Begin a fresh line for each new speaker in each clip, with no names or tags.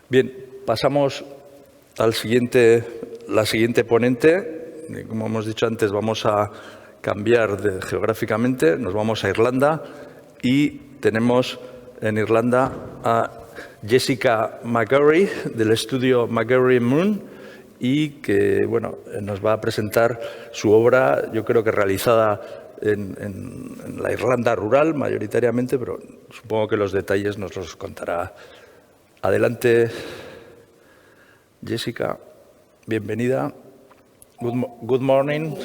Bien, pasamos la siguiente ponente. Como hemos dicho antes, vamos a cambiar geográficamente, nos vamos a Irlanda y tenemos en Irlanda a Jessica McGarry del estudio McGarry Moon y que nos va a presentar su obra, yo creo que realizada en la Irlanda rural mayoritariamente, pero supongo que los detalles nos los contará. Adelante, Jessica. Bienvenida. Good morning.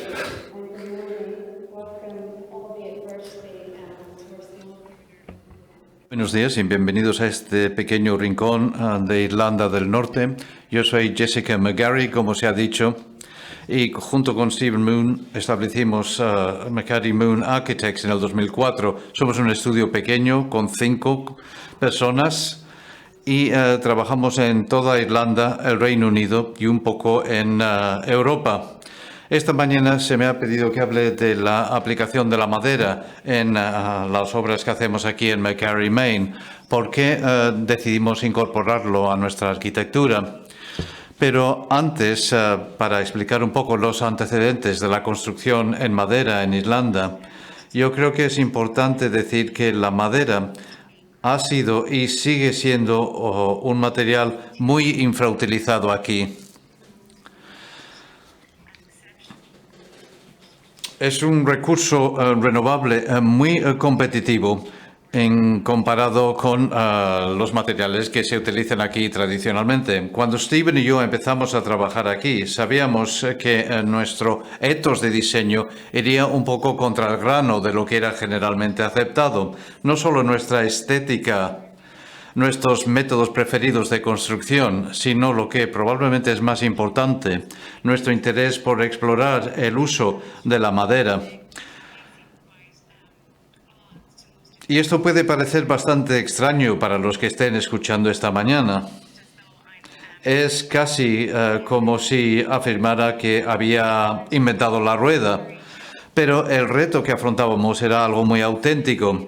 Buenos días y bienvenidos a este pequeño rincón de Irlanda del Norte. Yo soy Jessica McGarry, como se ha dicho, y junto con Stephen Moon establecimos McGarry Moon Architects en el 2004. Somos un estudio pequeño con 5 personas y trabajamos en toda Irlanda, el Reino Unido y un poco en Europa. Esta mañana se me ha pedido que hable de la aplicación de la madera en las obras que hacemos aquí en McGarry, Maine. ¿Por qué decidimos incorporarlo a nuestra arquitectura? Pero antes, para explicar un poco los antecedentes de la construcción en madera en Irlanda, yo creo que es importante decir que la madera ha sido y sigue siendo un material muy infrautilizado aquí. Es un recurso renovable muy competitivo comparado con los materiales que se utilizan aquí tradicionalmente. Cuando Stephen y yo empezamos a trabajar aquí, sabíamos que nuestro ethos de diseño iría un poco contra el grano de lo que era generalmente aceptado. No solo nuestra estética, nuestros métodos preferidos de construcción, sino lo que probablemente es más importante, nuestro interés por explorar el uso de la madera. Y esto puede parecer bastante extraño para los que estén escuchando esta mañana. Es casi como si afirmara que había inventado la rueda. Pero el reto que afrontábamos era algo muy auténtico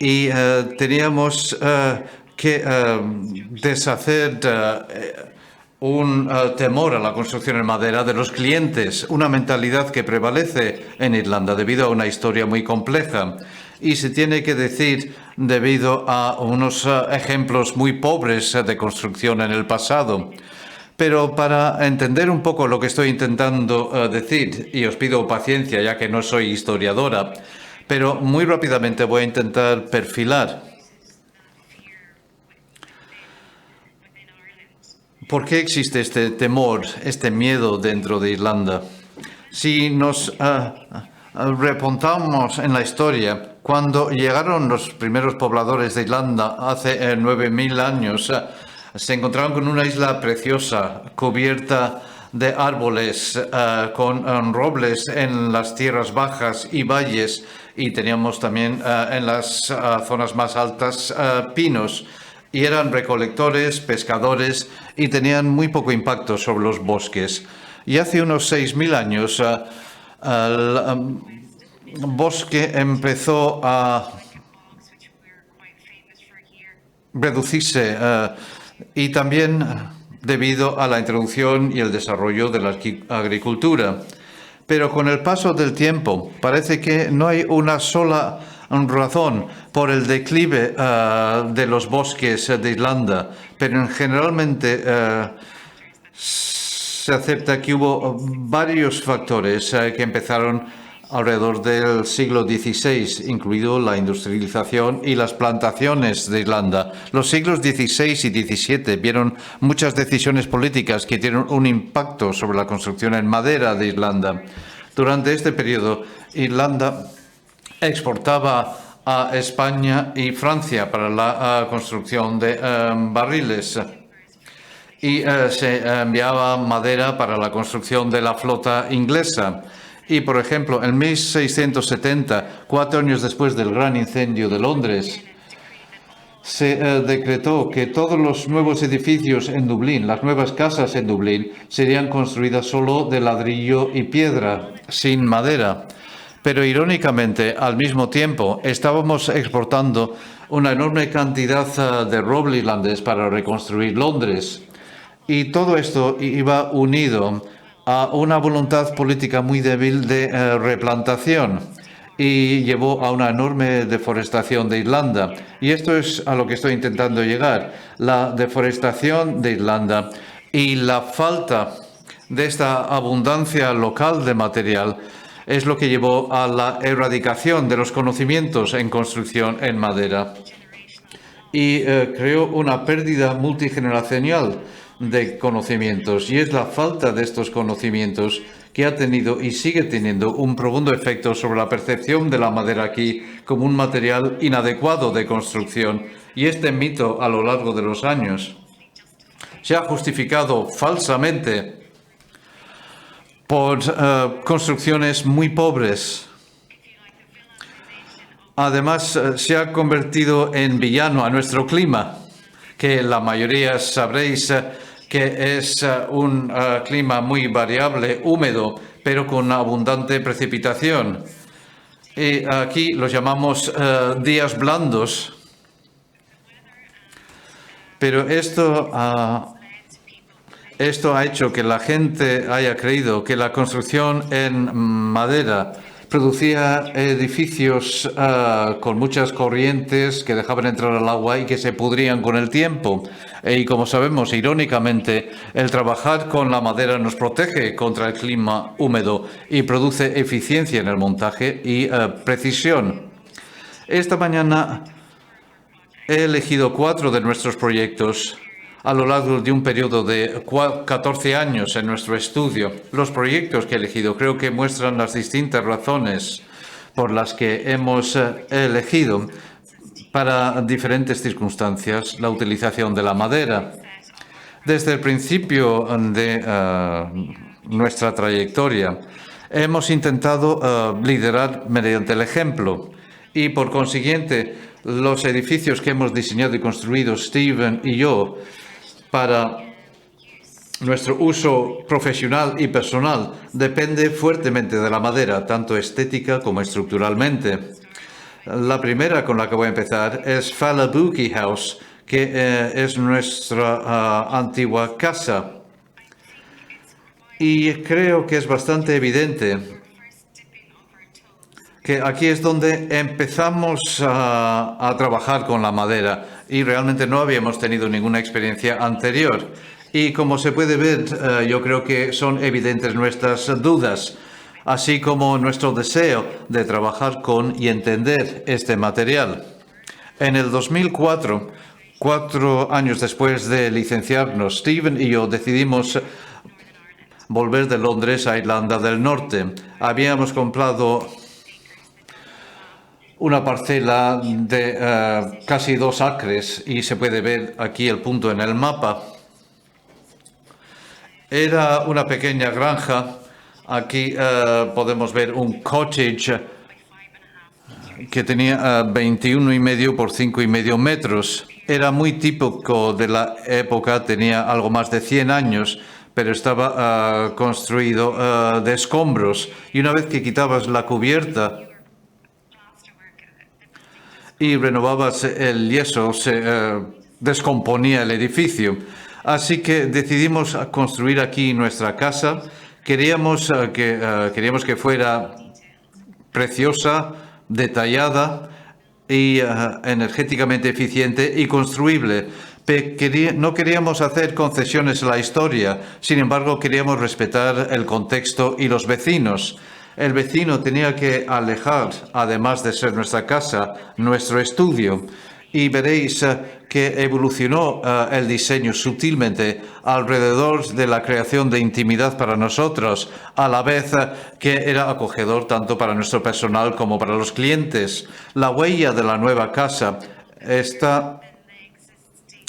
y teníamos que deshacer un temor a la construcción en madera de los clientes, una mentalidad que prevalece en Irlanda debido a una historia muy compleja. Y se tiene que decir debido a unos ejemplos muy pobres de construcción en el pasado. Pero para entender un poco lo que estoy intentando decir, y os pido paciencia ya que no soy historiadora, pero muy rápidamente voy a intentar perfilar por qué existe este temor, este miedo dentro de Irlanda. Si nos remontamos en la historia, cuando llegaron los primeros pobladores de Irlanda hace 9.000 años, se encontraron con una isla preciosa, cubierta de árboles, con robles en las tierras bajas y valles, y teníamos también en las zonas más altas pinos. Y eran recolectores, pescadores, y tenían muy poco impacto sobre los bosques. Y hace unos 6.000 años, el bosque empezó a reducirse y también debido a la introducción y el desarrollo de la agricultura. Pero con el paso del tiempo parece que no hay una sola razón por el declive de los bosques de Irlanda, pero generalmente se acepta que hubo varios factores que empezaron alrededor del siglo XVI, incluido la industrialización y las plantaciones de Irlanda. Los siglos XVI y XVII vieron muchas decisiones políticas que tienen un impacto sobre la construcción en madera de Irlanda. Durante este periodo, Irlanda exportaba a España y Francia para la construcción de barriles y se enviaba madera para la construcción de la flota inglesa. Y, por ejemplo, en 1670, 4 años después del gran incendio de Londres, se decretó que todos los nuevos edificios en Dublín, las nuevas casas en Dublín, serían construidas solo de ladrillo y piedra, sin madera. Pero, irónicamente, al mismo tiempo, estábamos exportando una enorme cantidad de roble irlandés para reconstruir Londres. Y todo esto iba unido a una voluntad política muy débil de replantación y llevó a una enorme deforestación de Irlanda. Y esto es a lo que estoy intentando llegar. La deforestación de Irlanda y la falta de esta abundancia local de material es lo que llevó a la erradicación de los conocimientos en construcción en madera y creó una pérdida multigeneracional de conocimientos, y es la falta de estos conocimientos que ha tenido y sigue teniendo un profundo efecto sobre la percepción de la madera aquí como un material inadecuado de construcción, y este mito a lo largo de los años se ha justificado falsamente por construcciones muy pobres. Además, se ha convertido en villano a nuestro clima, que la mayoría sabréis que es un clima muy variable, húmedo, pero con abundante precipitación. Y aquí los llamamos días blandos. Pero esto ha hecho que la gente haya creído que la construcción en madera producía edificios con muchas corrientes que dejaban entrar el agua y que se pudrían con el tiempo. Y como sabemos, irónicamente, el trabajar con la madera nos protege contra el clima húmedo y produce eficiencia en el montaje y precisión. Esta mañana he elegido 4 de nuestros proyectos a lo largo de un periodo de 14 años en nuestro estudio. Los proyectos que he elegido creo que muestran las distintas razones por las que hemos elegido para diferentes circunstancias la utilización de la madera. Desde el principio de nuestra trayectoria hemos intentado liderar mediante el ejemplo y, por consiguiente, los edificios que hemos diseñado y construido Steven y yo para nuestro uso profesional y personal depende fuertemente de la madera, tanto estética como estructuralmente. La primera con la que voy a empezar es Fallabuki House, que es nuestra antigua casa. Y creo que es bastante evidente que aquí es donde empezamos a trabajar con la madera y realmente no habíamos tenido ninguna experiencia anterior. Y como se puede ver, yo creo que son evidentes nuestras dudas, así como nuestro deseo de trabajar con y entender este material. En el 2004, 4 años después de licenciarnos, Steven y yo decidimos volver de Londres a Irlanda del Norte. Habíamos comprado una parcela de casi 2 acres y se puede ver aquí el punto en el mapa. Era una pequeña granja. Aquí podemos ver un cottage que tenía 21,5 por 5,5 metros. Era muy típico de la época, tenía algo más de 100 años, pero estaba construido de escombros. Y una vez que quitabas la cubierta y renovabas el yeso, se descomponía el edificio. Así que decidimos construir aquí nuestra casa. Queríamos que fuera preciosa, detallada y energéticamente eficiente y construible. No queríamos hacer concesiones a la historia, sin embargo queríamos respetar el contexto y los vecinos. El vecino tenía que alejar, además de ser nuestra casa, nuestro estudio. Y veréis que evolucionó el diseño sutilmente alrededor de la creación de intimidad para nosotros, a la vez que era acogedor tanto para nuestro personal como para los clientes. La huella de la nueva casa está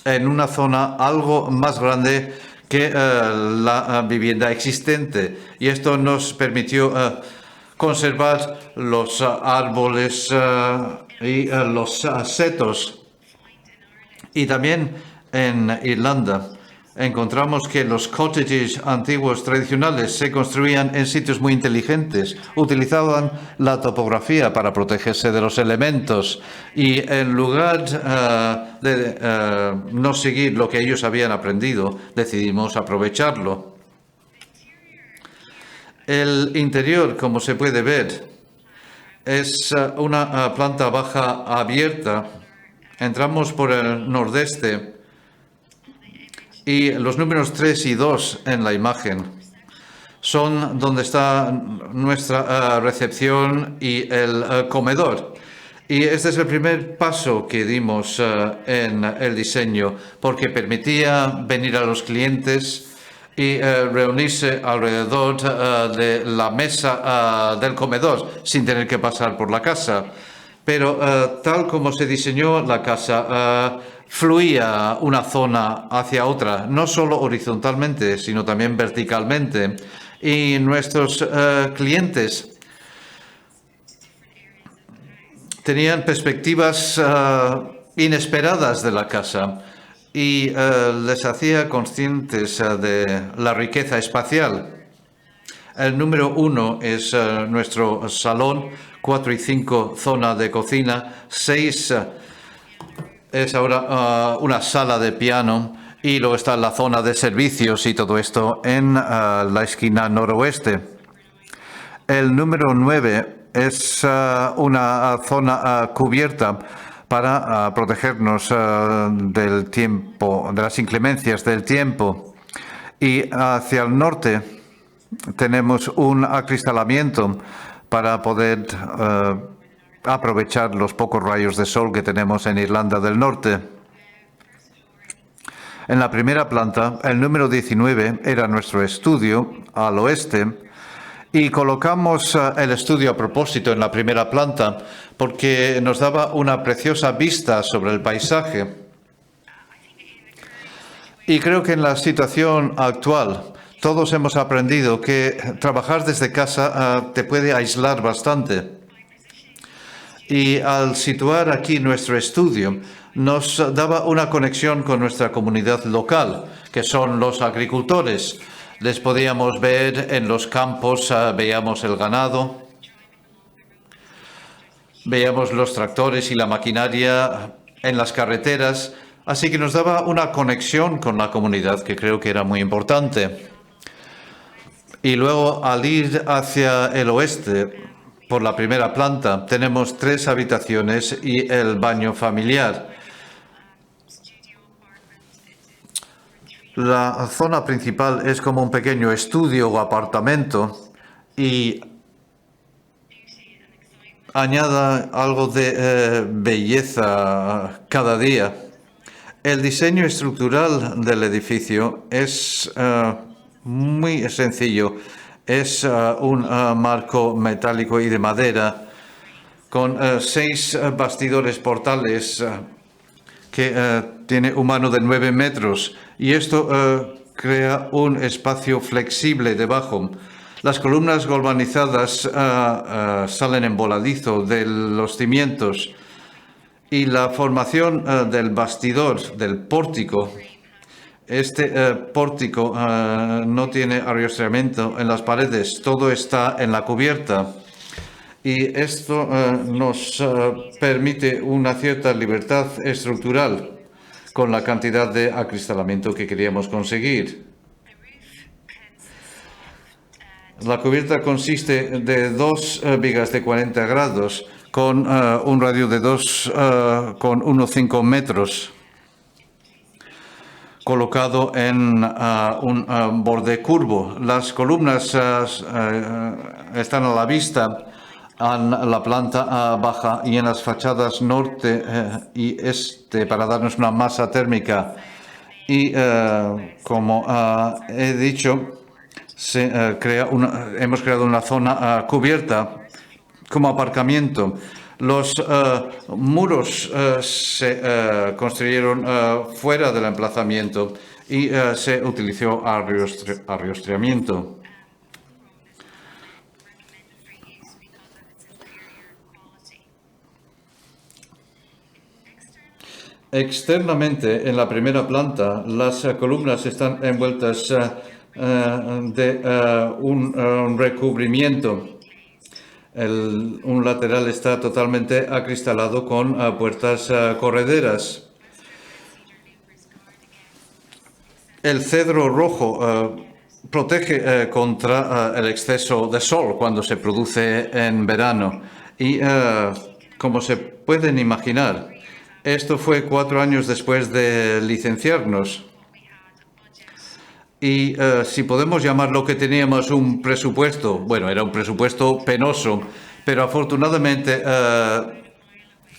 en una zona algo más grande que la vivienda existente, y esto nos permitió conservar los árboles y los setos. Y también en Irlanda encontramos que los cottages antiguos tradicionales se construían en sitios muy inteligentes, utilizaban la topografía para protegerse de los elementos y en lugar de no seguir lo que ellos habían aprendido, decidimos aprovecharlo. El interior, como se puede ver, es una planta baja abierta. Entramos por el nordeste y los números 3 y 2 en la imagen son donde está nuestra recepción y el comedor. Y este es el primer paso que dimos en el diseño, porque permitía venir a los clientes y reunirse alrededor de la mesa del comedor sin tener que pasar por la casa. Pero tal como se diseñó la casa, fluía una zona hacia otra, no solo horizontalmente, sino también verticalmente. Y nuestros clientes tenían perspectivas inesperadas de la casa y les hacía conscientes de la riqueza espacial. El número 1 es nuestro salón, 4 y 5 zona de cocina, 6 es ahora una sala de piano y luego está la zona de servicios y todo esto en la esquina noroeste. El número 9 es una zona cubierta para protegernos del tiempo, de las inclemencias del tiempo. Y hacia el norte tenemos un acristalamiento para poder aprovechar los pocos rayos de sol que tenemos en Irlanda del Norte. En la primera planta, el número 19 era nuestro estudio al oeste y colocamos el estudio a propósito en la primera planta porque nos daba una preciosa vista sobre el paisaje. Y creo que en la situación actual todos hemos aprendido que trabajar desde casa te puede aislar bastante. Y al situar aquí nuestro estudio, nos daba una conexión con nuestra comunidad local, que son los agricultores. Les podíamos ver en los campos, veíamos el ganado, veíamos los tractores y la maquinaria en las carreteras, así que nos daba una conexión con la comunidad que creo que era muy importante. Y luego al ir hacia el oeste, por la primera planta, tenemos 3 habitaciones y el baño familiar. La zona principal es como un pequeño estudio o apartamento y añada algo de belleza cada día. El diseño estructural del edificio es muy sencillo. Es un marco metálico y de madera con 6 bastidores portales que tiene un mano de 9 metros y esto crea un espacio flexible debajo. Las columnas galvanizadas salen en voladizo de los cimientos y la formación del bastidor, del pórtico. Este pórtico no tiene arriestramiento en las paredes, todo está en la cubierta. Y esto nos permite una cierta libertad estructural con la cantidad de acristalamiento que queríamos conseguir. La cubierta consiste de 2 vigas de 40 grados con un radio de 2,15 metros colocado en un borde curvo. Las columnas están a la vista en la planta baja y en las fachadas norte y este para darnos una masa térmica. Y como he dicho, hemos creado una zona cubierta como aparcamiento. Los muros se construyeron fuera del emplazamiento y se utilizó arriestramiento. Externamente, en la primera planta, las columnas están envueltas de un recubrimiento. Un lateral está totalmente acristalado con puertas correderas. El cedro rojo protege contra el exceso de sol cuando se produce en verano. Y como se pueden imaginar, esto fue 4 años después de licenciarnos. Y si podemos llamar lo que teníamos un presupuesto, bueno, era un presupuesto penoso, pero afortunadamente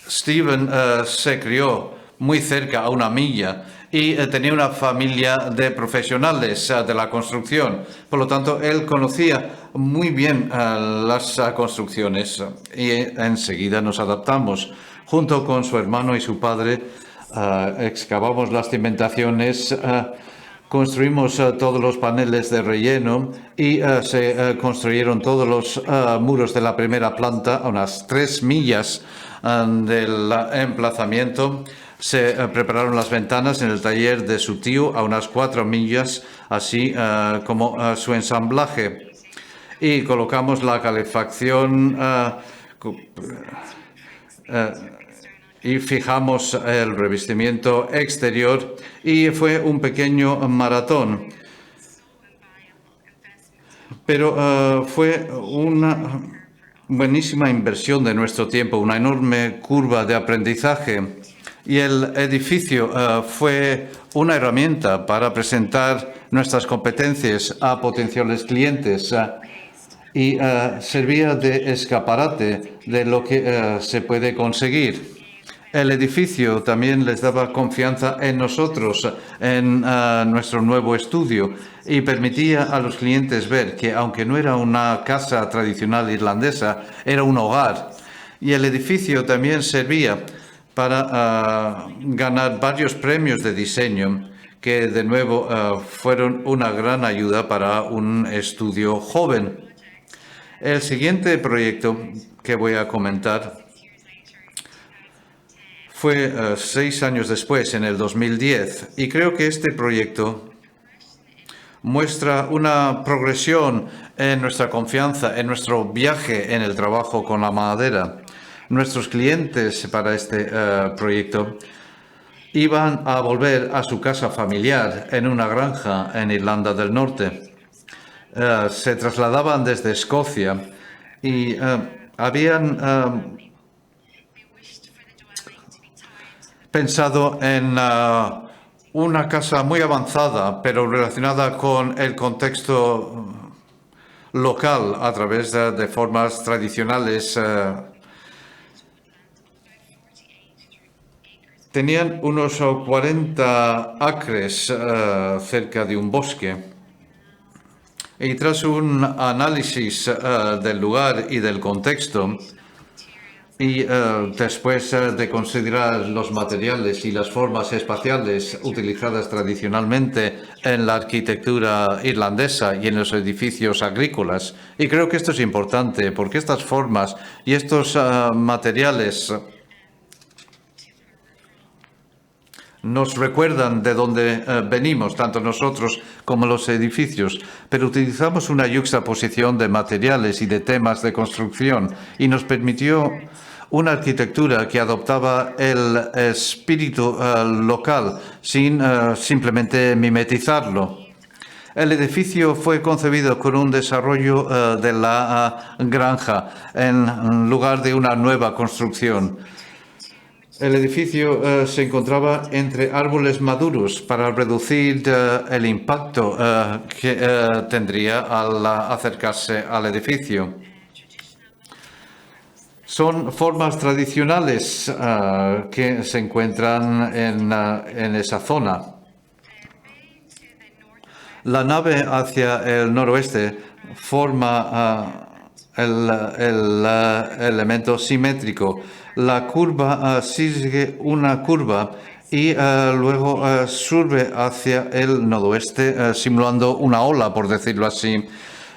Steven se crió muy cerca, a 1 milla, y tenía una familia de profesionales de la construcción. Por lo tanto, él conocía muy bien las construcciones y enseguida nos adaptamos. Junto con su hermano y su padre, excavamos las cimentaciones, construimos todos los paneles de relleno y se construyeron todos los muros de la primera planta a unas 3 millas del emplazamiento. Se prepararon las ventanas en el taller de su tío a unas 4 millas, así como su ensamblaje. Y colocamos la calefacción y fijamos el revestimiento exterior y fue un pequeño maratón. Pero fue una buenísima inversión de nuestro tiempo, una enorme curva de aprendizaje. Y el edificio fue una herramienta para presentar nuestras competencias a potenciales clientes y servía de escaparate de lo que se puede conseguir. El edificio también les daba confianza en nosotros, en nuestro nuevo estudio, y permitía a los clientes ver que, aunque no era una casa tradicional irlandesa, era un hogar. Y el edificio también servía para ganar varios premios de diseño, que de nuevo fueron una gran ayuda para un estudio joven. El siguiente proyecto que voy a comentar fue 6 años después, en el 2010, y creo que este proyecto muestra una progresión en nuestra confianza, en nuestro viaje en el trabajo con la madera. Nuestros clientes para este proyecto iban a volver a su casa familiar en una granja en Irlanda del Norte. Se trasladaban desde Escocia y habían pensado en una casa muy avanzada, pero relacionada con el contexto local a través de formas tradicionales. Tenían unos 40 acres cerca de un bosque. Y tras un análisis del lugar y del contexto, y después de considerar los materiales y las formas espaciales utilizadas tradicionalmente en la arquitectura irlandesa y en los edificios agrícolas, y creo que esto es importante porque estas formas y estos materiales nos recuerdan de dónde venimos, tanto nosotros como los edificios, pero utilizamos una yuxtaposición de materiales y de temas de construcción y nos permitió una arquitectura que adoptaba el espíritu local sin simplemente mimetizarlo. El edificio fue concebido con un desarrollo de la granja en lugar de una nueva construcción. El edificio se encontraba entre árboles maduros para reducir el impacto que tendría al acercarse al edificio. Son formas tradicionales que se encuentran en esa zona. La nave hacia el noroeste forma el elemento simétrico. La curva sigue una curva y luego sube hacia el noroeste, simulando una ola, por decirlo así.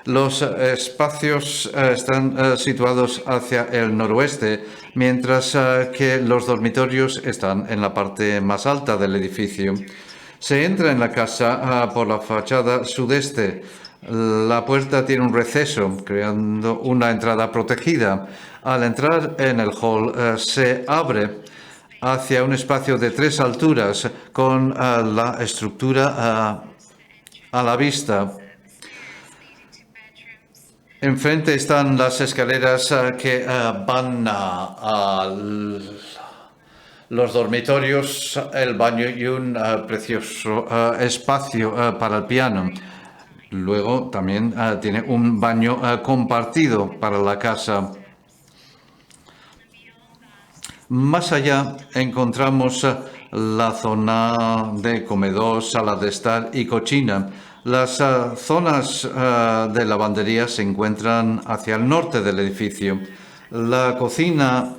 Los espacios están situados hacia el noroeste, mientras que los dormitorios están en la parte más alta del edificio. Se entra en la casa por la fachada sudeste. La puerta tiene un receso, creando una entrada protegida. Al entrar en el hall, se abre hacia un espacio de 3 alturas con la estructura a la vista. Enfrente están las escaleras que van a los dormitorios, el baño y un precioso espacio para el piano. Luego también tiene un baño compartido para la casa. Más allá encontramos la zona de comedor, sala de estar y cocina. Las zonas de lavandería se encuentran hacia el norte del edificio. La cocina,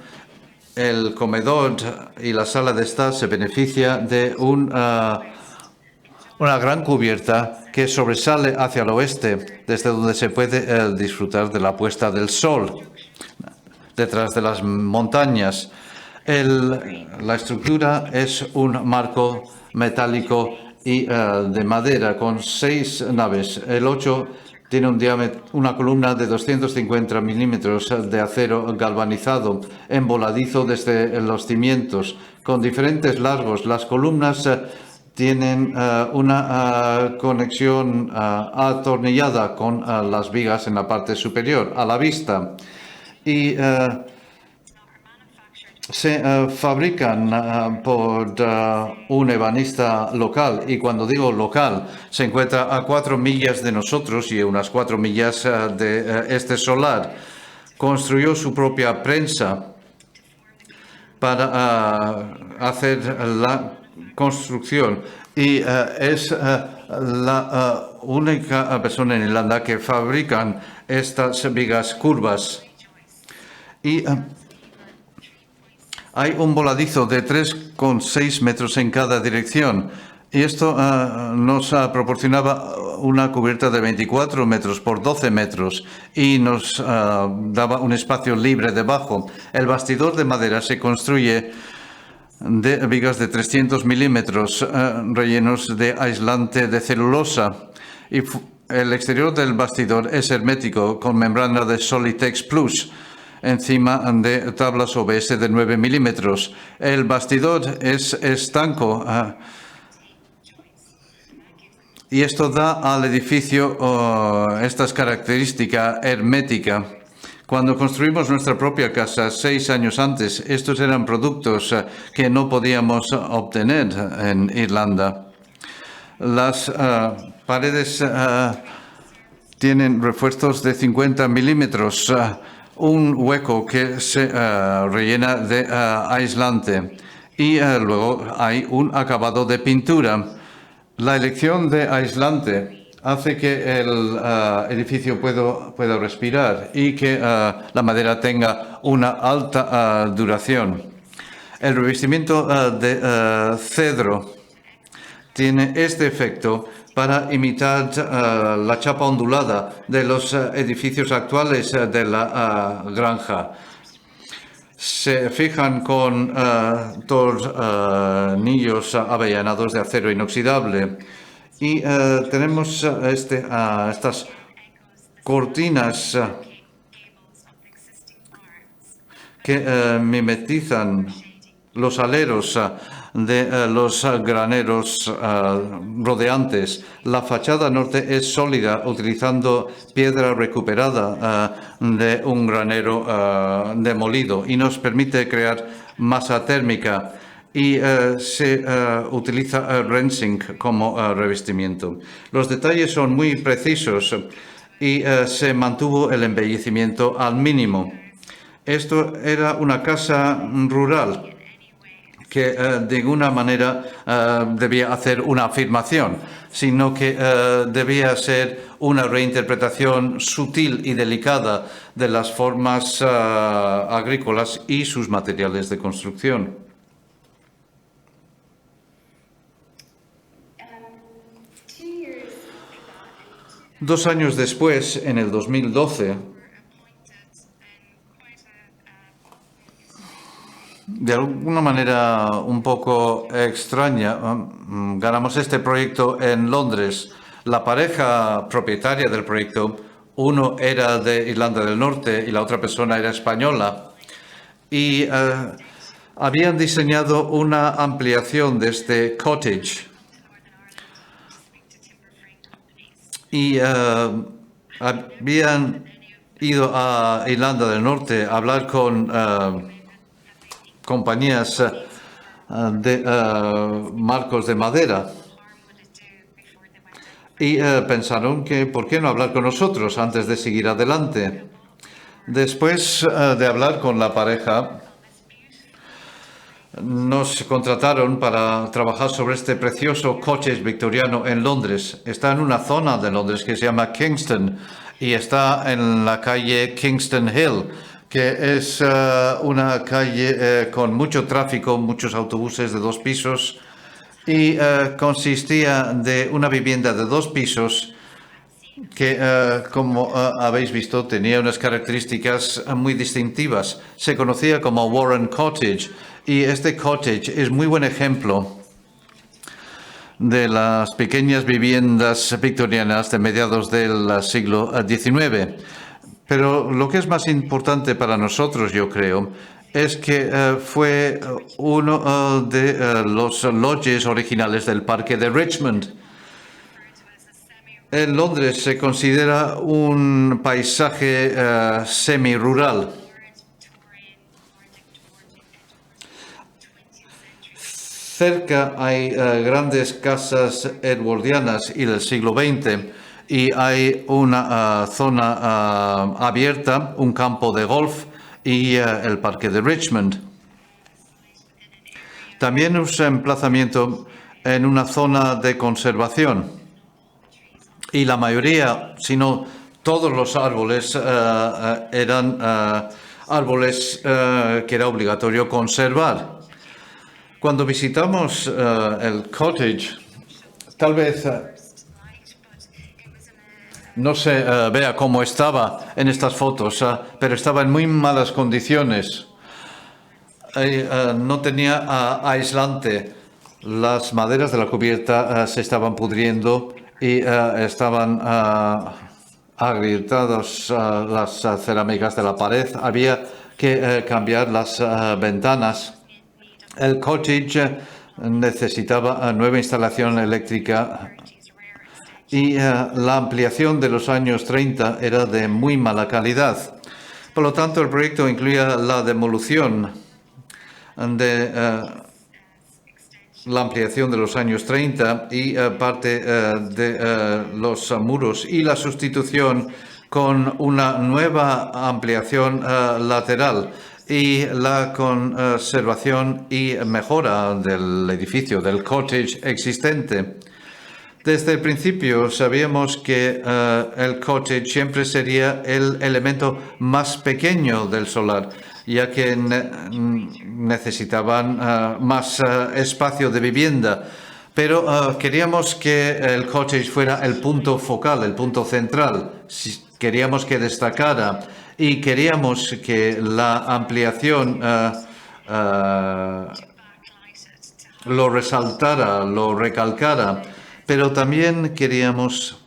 el comedor y la sala de estar se beneficia de una gran cubierta que sobresale hacia el oeste, desde donde se puede disfrutar de la puesta del sol detrás de las montañas. La estructura es un marco metálico y de madera con 6 naves. El 8 tiene un diámetro, una columna de 250 milímetros de acero galvanizado, emboladizo desde los cimientos, con diferentes largos. Las columnas tienen una conexión atornillada con las vigas en la parte superior, a la vista. Y se fabrican por un ebanista local, y cuando digo local, se encuentra a 4 millas de nosotros y unas 4 millas de este solar. Construyó su propia prensa para hacer la construcción y es la única persona en Irlanda que fabrican estas vigas curvas. Y hay un voladizo de 3,6 metros en cada dirección, y esto nos proporcionaba una cubierta de 24 metros por 12 metros y nos daba un espacio libre debajo. El bastidor de madera se construye de vigas de 300 milímetros rellenos de aislante de celulosa, y el exterior del bastidor es hermético con membrana de Solitex Plus encima de tablas OBS de 9 milímetros. El bastidor es estanco y esto da al edificio esta característica hermética. Cuando construimos nuestra propia casa 6 años antes, estos eran productos que no podíamos obtener en Irlanda. Las paredes tienen refuerzos de 50 milímetros, un hueco que se rellena de aislante, y luego hay un acabado de pintura. La elección de aislante hace que el edificio pueda respirar y que la madera tenga una alta duración. El revestimiento de cedro tiene este efecto para imitar la chapa ondulada de los edificios actuales de la granja. Se fijan con tornillos avellanados de acero inoxidable, y tenemos estas cortinas que mimetizan los aleros de los graneros rodeantes. La fachada norte es sólida, utilizando piedra recuperada de un granero demolido, y nos permite crear masa térmica, y se utiliza Rensing como revestimiento. Los detalles son muy precisos y se mantuvo el embellecimiento al mínimo. Esto era una casa rural que de ninguna manera debía hacer una afirmación, sino que debía ser una reinterpretación sutil y delicada de las formas agrícolas y sus materiales de construcción.
2
2 años después, en el 2012, de alguna manera un poco extraña, ganamos este proyecto en Londres. La pareja propietaria del proyecto, uno era de Irlanda del Norte y la otra persona era española. Y habían diseñado una ampliación de este cottage. Y habían ido a Irlanda del Norte a hablar con compañías de marcos de madera y pensaron que ¿por qué no hablar con nosotros antes de seguir adelante? Después de hablar con la pareja, nos contrataron para trabajar sobre este precioso cottage victoriano en Londres. Está en una zona de Londres que se llama Kingston y está en la calle Kingston Hill, que es una calle con mucho tráfico, muchos autobuses de 2 pisos y consistía de una vivienda de 2 pisos que, como habéis visto, tenía unas características muy distintivas. Se conocía como Warren Cottage y este cottage es muy buen ejemplo de las pequeñas viviendas victorianas de mediados del siglo XIX. Pero lo que es más importante para nosotros, yo creo, es que fue uno de los lodges originales del Parque de Richmond. En Londres se considera un paisaje semi-rural. Cerca hay grandes casas edwardianas y del siglo XX y hay una zona abierta, un campo de golf y el Parque de Richmond. También un emplazamiento en una zona de conservación. Y la mayoría, si no todos los árboles, eran árboles que era obligatorio conservar. Cuando visitamos el cottage, tal vez no se vea cómo estaba en estas fotos, pero estaba en muy malas condiciones. No tenía aislante. Las maderas de la cubierta se estaban pudriendo y estaban agrietadas las cerámicas de la pared. Había que cambiar las ventanas. El cottage necesitaba nueva instalación eléctrica y la ampliación de los años 30 era de muy mala calidad. Por lo tanto, el proyecto incluía la demolición de la ampliación de los años 30 y parte de los muros y la sustitución con una nueva ampliación lateral y la conservación y mejora del edificio, del cottage existente. Desde el principio sabíamos que el cottage siempre sería el elemento más pequeño del solar, ya que necesitaban más espacio de vivienda. Pero queríamos que el cottage fuera el punto focal, el punto central. Queríamos que destacara y queríamos que la ampliación lo resaltara, lo recalcara. Pero también queríamos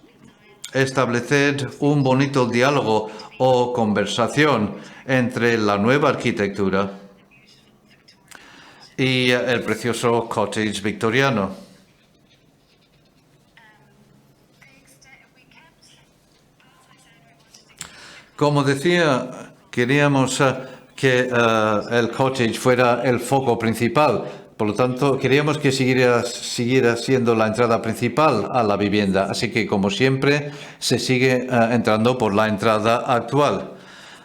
establecer un bonito diálogo o conversación entre la nueva arquitectura y el precioso cottage victoriano. Como decía, queríamos que el cottage fuera el foco principal. Por lo tanto, queríamos que siguiera siendo la entrada principal a la vivienda. Así que, como siempre, se sigue entrando por la entrada actual.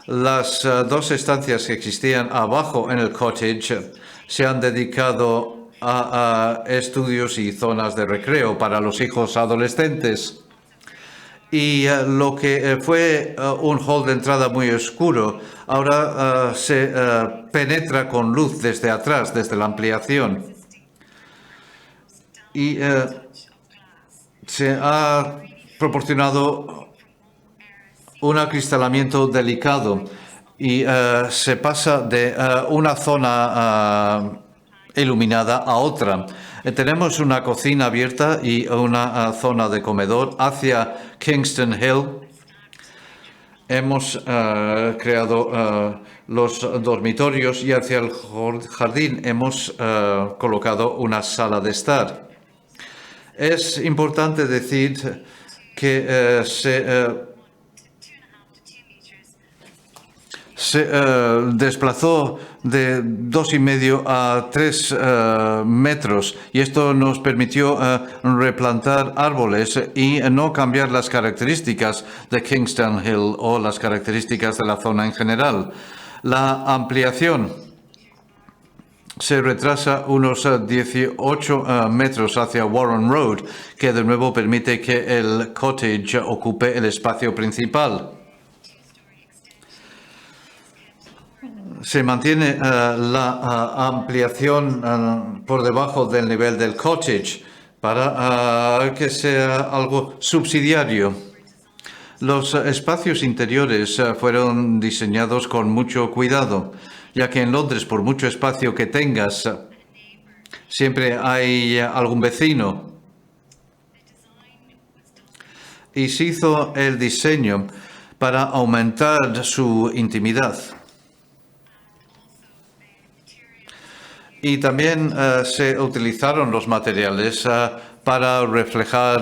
Las 2 estancias que existían abajo en el cottage se han dedicado a estudios y zonas de recreo para los hijos adolescentes. Y lo que fue un hall de entrada muy oscuro, ahora se penetra con luz desde atrás, desde la ampliación. Y se ha proporcionado un acristalamiento delicado y se pasa de una zona iluminada a otra. Tenemos una cocina abierta y una zona de comedor hacia Kingston Hill. Hemos creado los dormitorios y hacia el jardín hemos colocado una sala de estar. Es importante decir que se desplazó de 2,5 a 3 metros y esto nos permitió replantar árboles y no cambiar las características de Kingston Hill o las características de la zona en general. La ampliación se retrasa unos 18 metros hacia Warren Road, que de nuevo permite que el cottage ocupe el espacio principal. Se mantiene la ampliación por debajo del nivel del cottage para que sea algo subsidiario. Los espacios interiores fueron diseñados con mucho cuidado, ya que en Londres, por mucho espacio que tengas, siempre hay algún vecino. Y se hizo el diseño para aumentar su intimidad. Y también se utilizaron los materiales para reflejar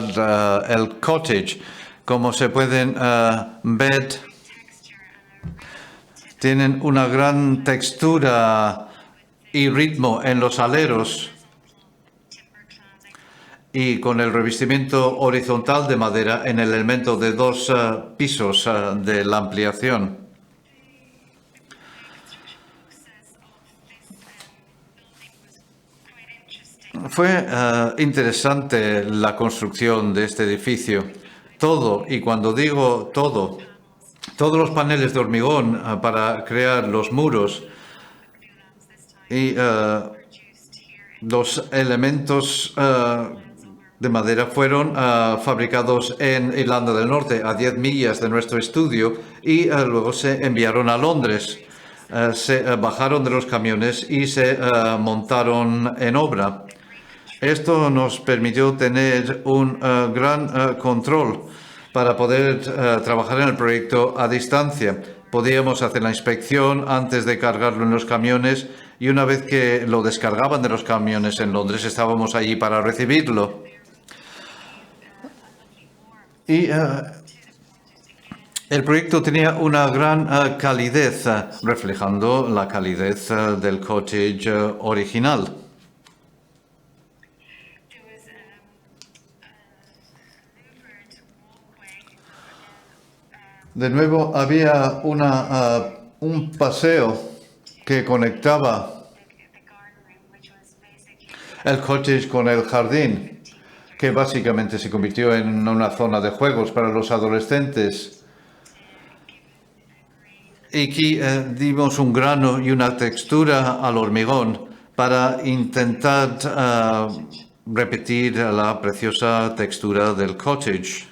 el cottage. Como se pueden ver, tienen una gran textura y ritmo en los aleros y con el revestimiento horizontal de madera en el elemento de 2 pisos de la ampliación. Fue interesante la construcción de este edificio. Todo, y cuando digo todo, todos los paneles de hormigón para crear los muros y los elementos de madera fueron fabricados en Irlanda del Norte, a 10 millas de nuestro estudio, y luego se enviaron a Londres. Se bajaron de los camiones y se montaron en obra. Esto nos permitió tener un gran control para poder trabajar en el proyecto a distancia. Podíamos hacer la inspección antes de cargarlo en los camiones y una vez que lo descargaban de los camiones en Londres, estábamos allí para recibirlo. Y el proyecto tenía una gran calidez, reflejando la calidez del cottage original. De nuevo, había un paseo que conectaba el cottage con el jardín, que básicamente se convirtió en una zona de juegos para los adolescentes. Y aquí dimos un grano y una textura al hormigón para intentar repetir la preciosa textura del cottage.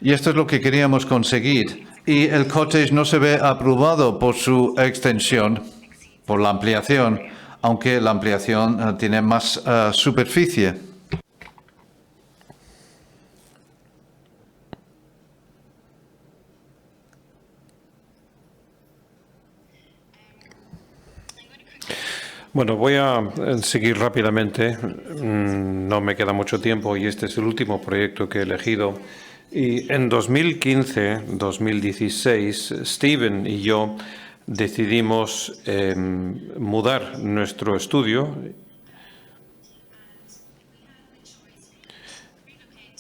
Y esto es lo que queríamos conseguir. Y el cottage no se ve aprobado por su extensión, por la ampliación, aunque la ampliación tiene más superficie.
Bueno, voy a seguir rápidamente. No me queda mucho tiempo y este es el último proyecto que he elegido. Y en 2015-2016, Steven y yo decidimos mudar nuestro estudio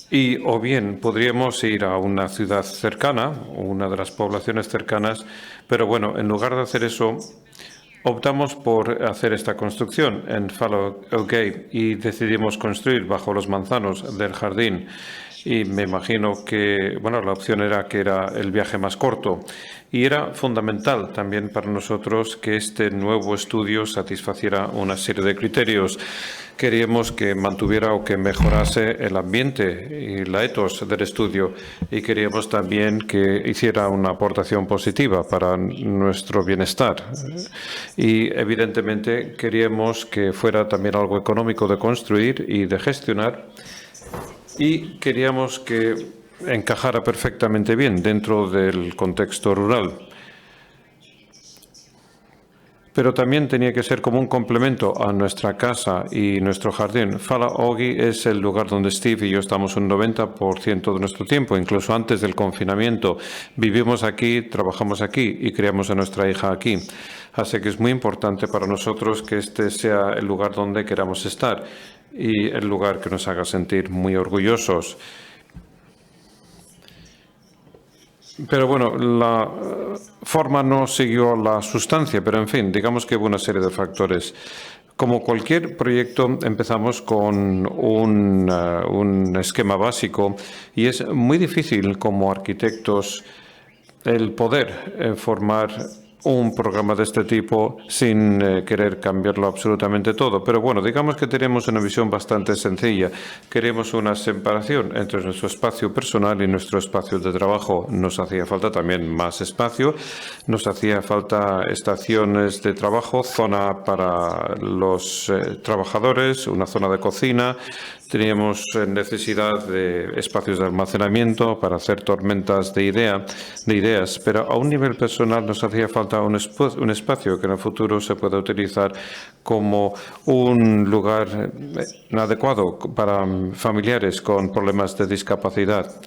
y o bien podríamos ir a una ciudad cercana, una de las poblaciones cercanas, pero bueno, en lugar de hacer eso, optamos por hacer esta construcción en Fallowgate y decidimos construir bajo los manzanos del jardín. y me imagino que, bueno, la opción era que era el viaje más corto. Y era fundamental también para nosotros que este nuevo estudio satisfaciera una serie de criterios. Queríamos que mantuviera o que mejorase el ambiente y la ethos del estudio, y queríamos también que hiciera una aportación positiva para nuestro bienestar. Y evidentemente queríamos que fuera también algo económico de construir y de gestionar, y queríamos que encajara perfectamente bien dentro del contexto rural. Pero también tenía que ser como un complemento a nuestra casa y nuestro jardín. Fala Ogi es el lugar donde Steve y yo estamos un 90% de nuestro tiempo, incluso antes del confinamiento. Vivimos aquí, trabajamos aquí y criamos a nuestra hija aquí. Así que es muy importante para nosotros que este sea el lugar donde queramos estar y el lugar que nos haga sentir muy orgullosos. Pero bueno, la forma no siguió la sustancia, pero en fin, digamos que hubo una serie de factores. Como cualquier proyecto, empezamos con un esquema básico, y es muy difícil como arquitectos el poder formar un programa de este tipo sin querer cambiarlo absolutamente todo. Pero bueno, digamos que tenemos una visión bastante sencilla. Queremos una separación entre nuestro espacio personal y nuestro espacio de trabajo. Nos hacía falta también más espacio, nos hacía falta estaciones de trabajo, zona para los trabajadores, una zona de cocina. Teníamos necesidad de espacios de almacenamiento para hacer tormentas de ideas, pero a un nivel personal nos hacía falta un espacio que en el futuro se pueda utilizar como un lugar adecuado para familiares con problemas de discapacidad.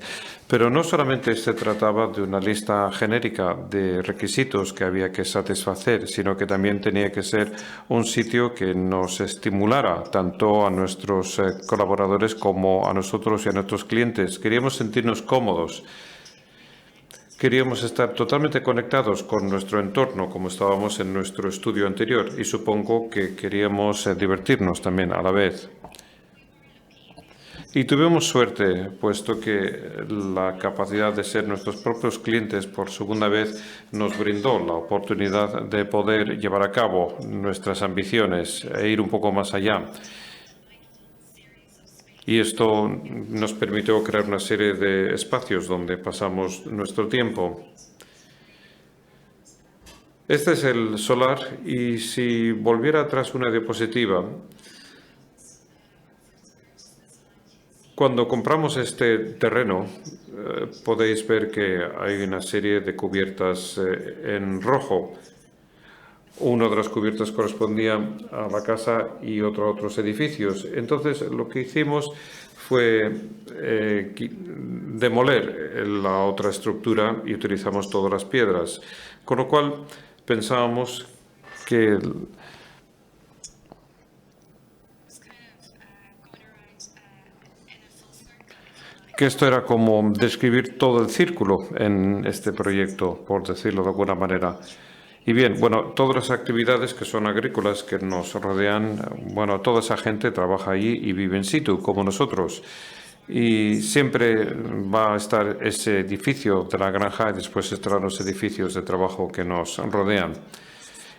Pero no solamente se trataba de una lista genérica de requisitos que había que satisfacer, sino que también tenía que ser un sitio que nos estimulara tanto a nuestros colaboradores como a nosotros y a nuestros clientes. Queríamos sentirnos cómodos. Queríamos estar totalmente conectados con nuestro entorno, como estábamos en nuestro estudio anterior, y supongo que queríamos divertirnos también a la vez. Y tuvimos suerte, puesto que la capacidad de ser nuestros propios clientes por segunda vez nos brindó la oportunidad de poder llevar a cabo nuestras ambiciones e ir un poco más allá. Y esto nos permitió crear una serie de espacios donde pasamos nuestro tiempo. Este es el solar, y si volviera atrás una diapositiva, cuando compramos este terreno, podéis ver que hay una serie de cubiertas en rojo. Una de las cubiertas correspondía a la casa y otra a otros edificios. Entonces, lo que hicimos fue demoler la otra estructura y utilizamos todas las piedras. Con lo cual, pensábamos que esto era como describir todo el círculo en este proyecto, por decirlo de alguna manera. Y bien, bueno, todas las actividades que son agrícolas que nos rodean, bueno, toda esa gente trabaja allí y vive in situ, como nosotros. Y siempre va a estar ese edificio de la granja y después estarán los edificios de trabajo que nos rodean.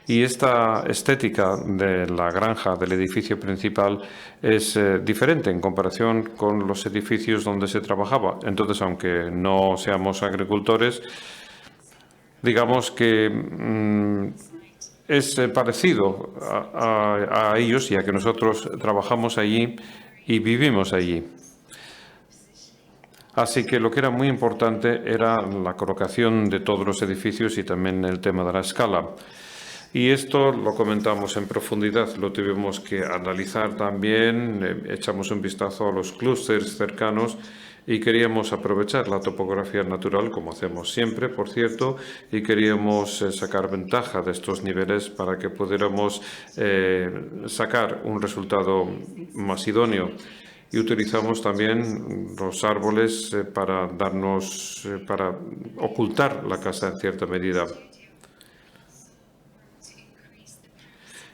Y esta estética de la granja, del edificio principal, es diferente en comparación con los edificios donde se trabajaba. Entonces, aunque no seamos agricultores, digamos que es parecido a ellos, ya que nosotros trabajamos allí y vivimos allí. Así que lo que era muy importante era la colocación de todos los edificios y también el tema de la escala. Y esto lo comentamos en profundidad, lo tuvimos que analizar también, echamos un vistazo a los clústeres cercanos y queríamos aprovechar la topografía natural, como hacemos siempre, por cierto, y queríamos sacar ventaja de estos niveles para que pudiéramos sacar un resultado más idóneo. Y utilizamos también los árboles para ocultar la casa en cierta medida.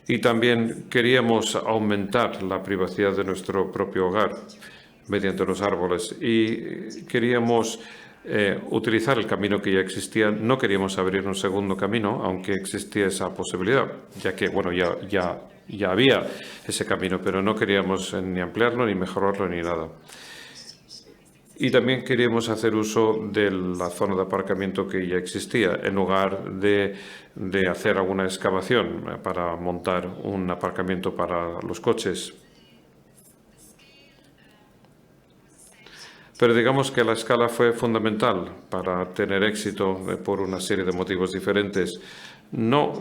Y también queríamos aumentar la privacidad de nuestro propio hogar. mediante los árboles y queríamos utilizar el camino que ya existía. No queríamos abrir un segundo camino, aunque existía esa posibilidad, ya que bueno, ya había ese camino, pero no queríamos ni ampliarlo, ni mejorarlo, ni nada. Y también queríamos hacer uso de la zona de aparcamiento que ya existía, en lugar de hacer alguna excavación para montar un aparcamiento para los coches. Pero digamos que la escala fue fundamental para tener éxito por una serie de motivos diferentes. No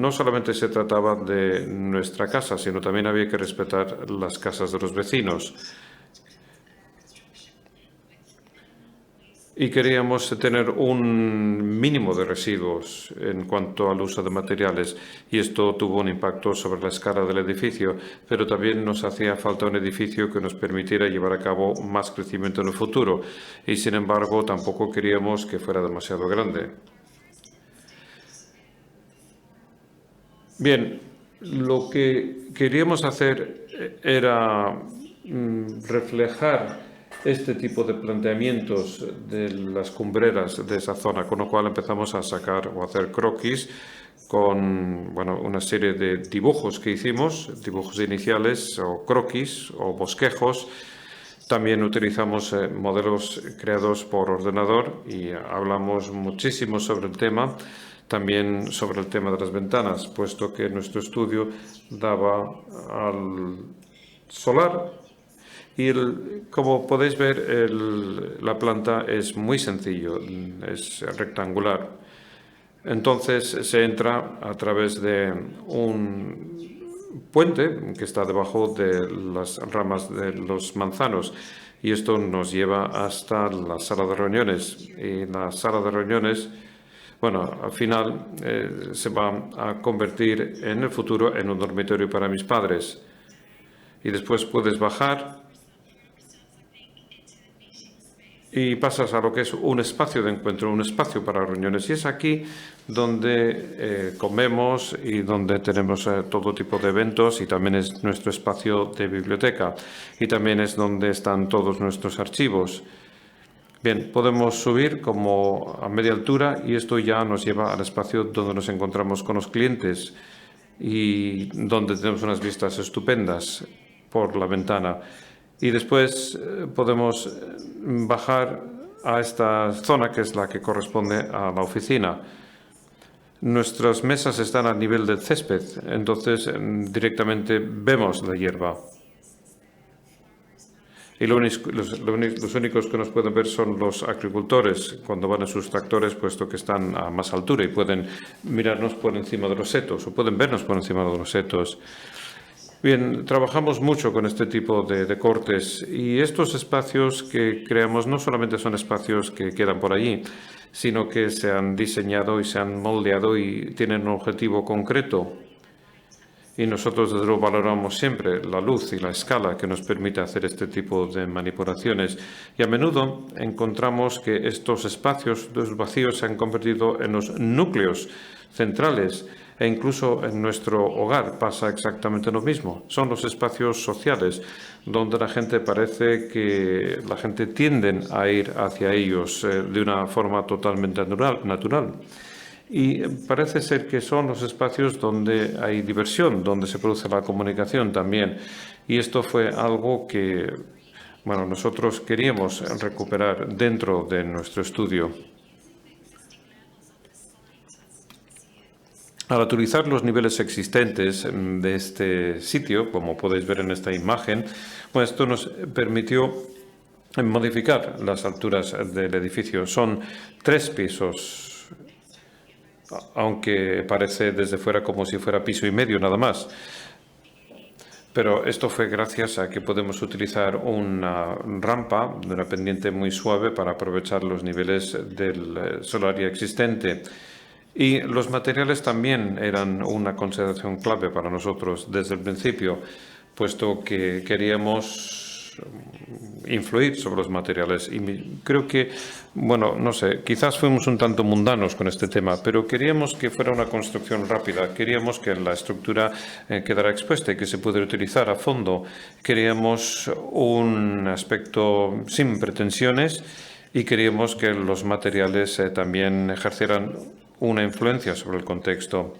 solamente se trataba de nuestra casa, sino también había que respetar las casas de los vecinos. Y queríamos tener un mínimo de residuos en cuanto al uso de materiales, y esto tuvo un impacto sobre la escala del edificio, pero también nos hacía falta un edificio que nos permitiera llevar a cabo más crecimiento en el futuro, y sin embargo tampoco queríamos que fuera demasiado grande. Bien, lo que queríamos hacer era reflejar este tipo de planteamientos de las cumbreras de esa zona, con lo cual empezamos a sacar o hacer croquis con una serie de dibujos que hicimos, dibujos iniciales o croquis o bosquejos. También utilizamos modelos creados por ordenador y hablamos muchísimo sobre el tema, también sobre el tema de las ventanas, puesto que nuestro estudio daba al solar. Y como podéis ver, la planta es muy sencillo, es rectangular. Entonces se entra a través de un puente que está debajo de las ramas de los manzanos, y esto nos lleva hasta la sala de reuniones. Y la sala de reuniones, al final se va a convertir en el futuro en un dormitorio para mis padres. Y después puedes bajar y pasas a lo que es un espacio de encuentro, un espacio para reuniones. Y es aquí donde comemos y donde tenemos todo tipo de eventos, y también es nuestro espacio de biblioteca, y también es donde están todos nuestros archivos. Bien, podemos subir como a media altura, y esto ya nos lleva al espacio donde nos encontramos con los clientes y donde tenemos unas vistas estupendas por la ventana. Y después podemos bajar a esta zona, que es la que corresponde a la oficina. Nuestras mesas están al nivel del césped, entonces directamente vemos la hierba. Y los únicos que nos pueden ver son los agricultores cuando van en sus tractores, puesto que están a más altura y pueden mirarnos por encima de los setos, o pueden vernos por encima de los setos. Bien, trabajamos mucho con este tipo de cortes, y estos espacios que creamos no solamente son espacios que quedan por allí, sino que se han diseñado y se han moldeado y tienen un objetivo concreto. Y nosotros, desde luego, valoramos siempre la luz y la escala que nos permite hacer este tipo de manipulaciones. Y a menudo encontramos que estos espacios, los vacíos, se han convertido en los núcleos centrales. E incluso en nuestro hogar pasa exactamente lo mismo. Son los espacios sociales donde la gente tiende a ir hacia ellos de una forma totalmente natural. Y parece ser que son los espacios donde hay diversión, donde se produce la comunicación también. Y esto fue algo que nosotros queríamos recuperar dentro de nuestro estudio. Al utilizar los niveles existentes de este sitio, como podéis ver en esta imagen, esto nos permitió modificar las alturas del edificio. Son 3 pisos, aunque parece desde fuera como si fuera piso y medio nada más. Pero esto fue gracias a que podemos utilizar una rampa de una pendiente muy suave para aprovechar los niveles del solario existente. Y los materiales también eran una consideración clave para nosotros desde el principio, puesto que queríamos queríamos influir sobre los materiales. Y creo que, bueno, no sé, quizás fuimos un tanto mundanos con este tema, pero queríamos que fuera una construcción rápida. Queríamos que la estructura quedara expuesta y que se pudiera utilizar a fondo. Queríamos un aspecto sin pretensiones y queríamos que los materiales también ejercieran una influencia sobre el contexto.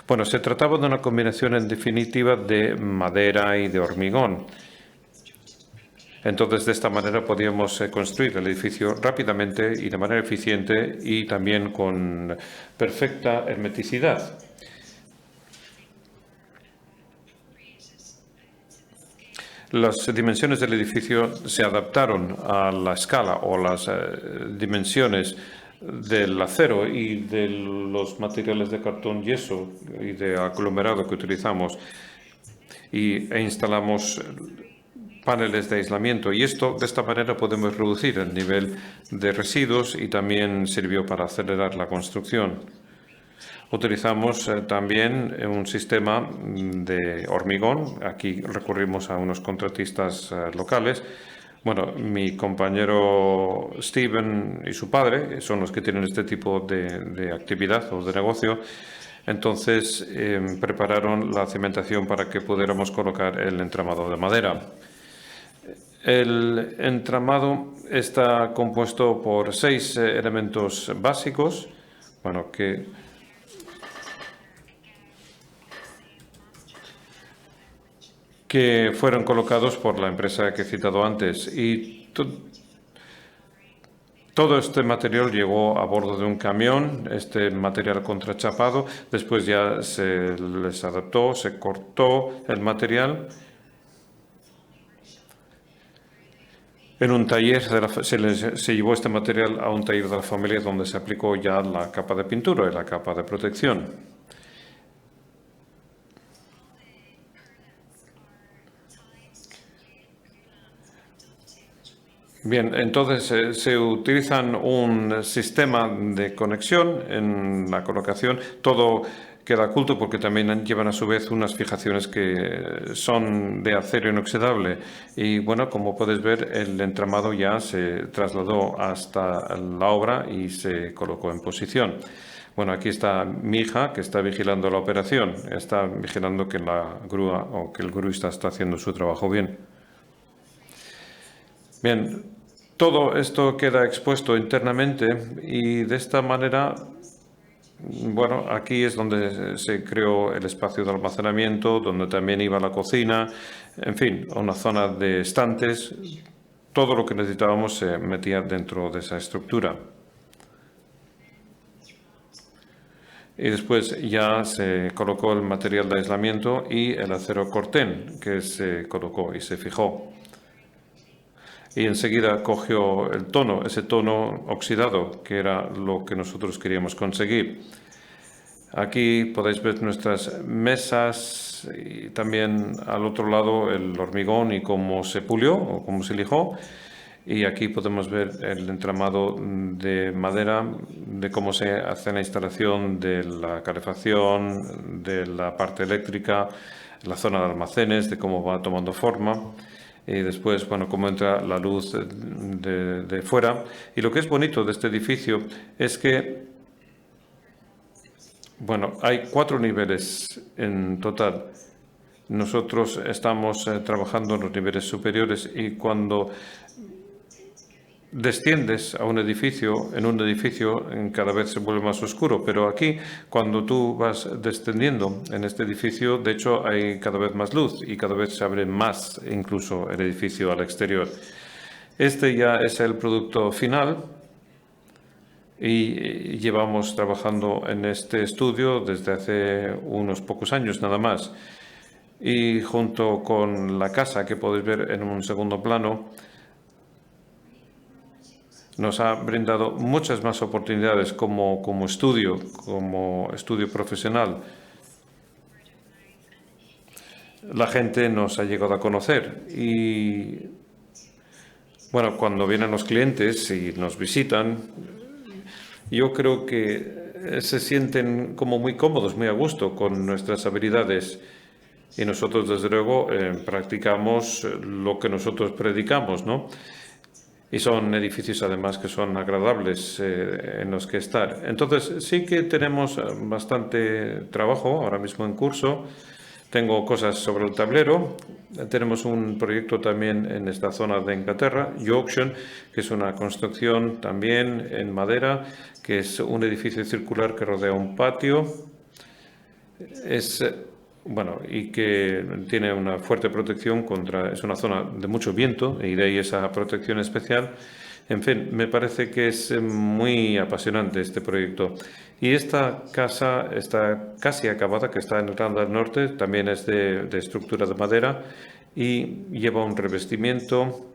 Bueno, se trataba de una combinación en definitiva de madera y de hormigón. Entonces, de esta manera podíamos construir el edificio rápidamente y de manera eficiente y también con perfecta hermeticidad. Las dimensiones del edificio se adaptaron a la escala o las dimensiones del acero y de los materiales de cartón yeso y de aglomerado que utilizamos e instalamos paneles de aislamiento, y de esta manera podemos reducir el nivel de residuos y también sirvió para acelerar la construcción. Utilizamos también un sistema de hormigón. Aquí recurrimos a unos contratistas locales. Bueno, mi compañero Steven y su padre son los que tienen este tipo de actividad o de negocio. Entonces prepararon la cimentación para que pudiéramos colocar el entramado de madera. El entramado está compuesto por 6 elementos básicos, bueno, que fueron colocados por la empresa que he citado antes, y todo este material llegó a bordo de un camión, este material contrachapado. Después ya se les adaptó, se cortó el material. En un taller se llevó este material a un taller de la familia donde se aplicó ya la capa de pintura y la capa de protección. Bien, entonces se utilizan un sistema de conexión en la colocación. Todo queda oculto porque también llevan a su vez unas fijaciones que son de acero inoxidable. Y bueno, como puedes ver, el entramado ya se trasladó hasta la obra y se colocó en posición. Bueno, aquí está mi hija, que está vigilando la operación. Está vigilando que la grúa o que el gruista está haciendo su trabajo bien. Bien, todo esto queda expuesto internamente y de esta manera, bueno, aquí es donde se creó el espacio de almacenamiento, donde también iba la cocina, en fin, una zona de estantes. Todo lo que necesitábamos se metía dentro de esa estructura. Y después ya se colocó el material de aislamiento y el acero corten, que se colocó y se fijó. Y enseguida cogió el tono, ese tono oxidado, que era lo que nosotros queríamos conseguir. Aquí podéis ver nuestras mesas y también al otro lado el hormigón y cómo se pulió o cómo se lijó. Y aquí podemos ver el entramado de madera, de cómo se hace la instalación de la calefacción, de la parte eléctrica, la zona de almacenes, de cómo va tomando forma. Y después, bueno, cómo entra la luz de fuera. Y lo que es bonito de este edificio es que, bueno, hay 4 niveles en total. Nosotros estamos trabajando en los niveles superiores y cuando desciendes a un edificio, en un edificio cada vez se vuelve más oscuro, pero aquí cuando tú vas descendiendo en este edificio, de hecho hay cada vez más luz y cada vez se abre más incluso el edificio al exterior. Este ya es el producto final y llevamos trabajando en este estudio desde hace unos pocos años nada más. Y junto con la casa que podéis ver en un segundo plano, nos ha brindado muchas más oportunidades como estudio profesional. La gente nos ha llegado a conocer y, bueno, cuando vienen los clientes y nos visitan, yo creo que se sienten como muy cómodos, muy a gusto con nuestras habilidades. Y nosotros, desde luego, practicamos lo que nosotros predicamos, ¿no? Y son edificios, además, que son agradables en los que estar. Entonces, sí que tenemos bastante trabajo ahora mismo en curso. Tengo cosas sobre el tablero. Tenemos un proyecto también en esta zona de Inglaterra, Yorkshire, que es una construcción también en madera, que es un edificio circular que rodea un patio. Y que tiene una fuerte protección es una zona de mucho viento y de ahí esa protección especial. En fin, me parece que es muy apasionante este proyecto. Y esta casa está casi acabada, que está en Irlanda del Norte, también es de estructura de madera y lleva un revestimiento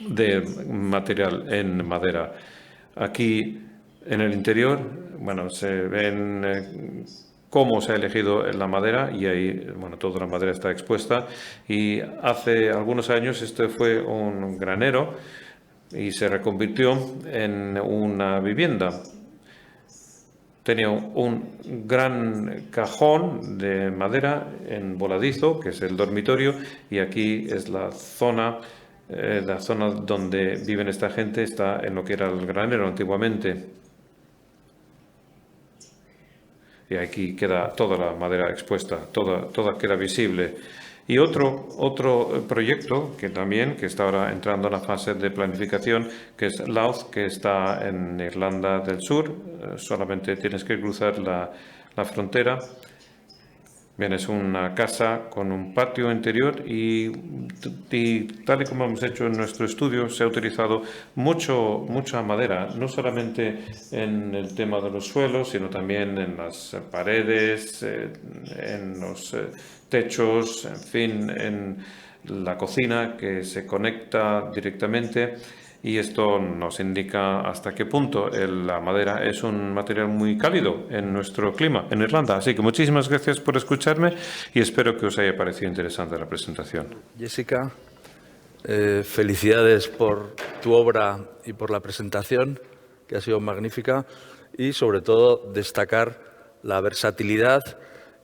de material en madera. Aquí en el interior, se ven cómo se ha elegido la madera y ahí, toda la madera está expuesta. Y hace algunos años este fue un granero y se reconvirtió en una vivienda. Tenía un gran cajón de madera en voladizo, que es el dormitorio, y aquí es la zona donde viven esta gente, está en lo que era el granero antiguamente. Y aquí queda toda la madera expuesta, toda queda visible. Y otro proyecto que está ahora entrando en la fase de planificación, que es Louth, que está en Irlanda del Sur. Solamente tienes que cruzar la frontera. Bien, es una casa con un patio interior y tal y como hemos hecho en nuestro estudio, se ha utilizado mucha madera, no solamente en el tema de los suelos, sino también en las paredes, en los techos, en fin, en la cocina que se conecta directamente. Y esto nos indica hasta qué punto la madera es un material muy cálido en nuestro clima, en Irlanda. Así que muchísimas gracias por escucharme y espero que os haya parecido interesante la presentación.
Jessica, felicidades por tu obra y por la presentación, que ha sido magnífica, y sobre todo destacar la versatilidad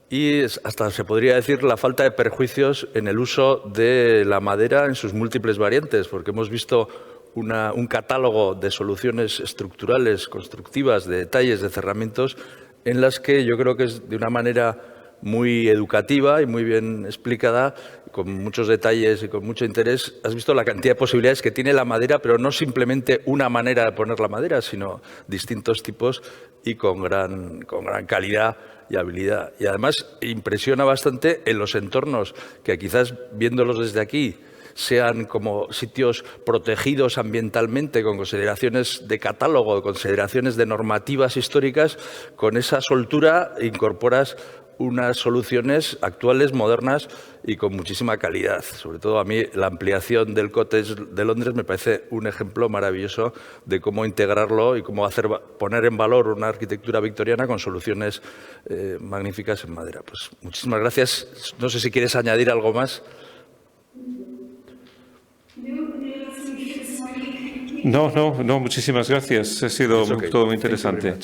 y hasta se podría decir la falta de perjuicios en el uso de la madera en sus múltiples variantes, porque hemos visto un catálogo de soluciones estructurales, constructivas, de detalles, de cerramientos, en las que yo creo que es de una manera muy educativa y muy bien explicada, con muchos detalles y con mucho interés. Has visto la cantidad de posibilidades que tiene la madera, pero no simplemente una manera de poner la madera, sino distintos tipos y con gran calidad y habilidad. Y además impresiona bastante en los entornos que quizás viéndolos desde aquí sean como sitios protegidos ambientalmente, con consideraciones de catálogo, consideraciones de normativas históricas, con esa soltura incorporas unas soluciones actuales, modernas y con muchísima calidad. Sobre todo a mí la ampliación del Cottage de Londres me parece un ejemplo maravilloso de cómo integrarlo y cómo poner en valor una arquitectura victoriana con soluciones magníficas en madera. Pues muchísimas gracias. No sé si quieres añadir algo más.
No, muchísimas gracias. Ha sido todo muy interesante.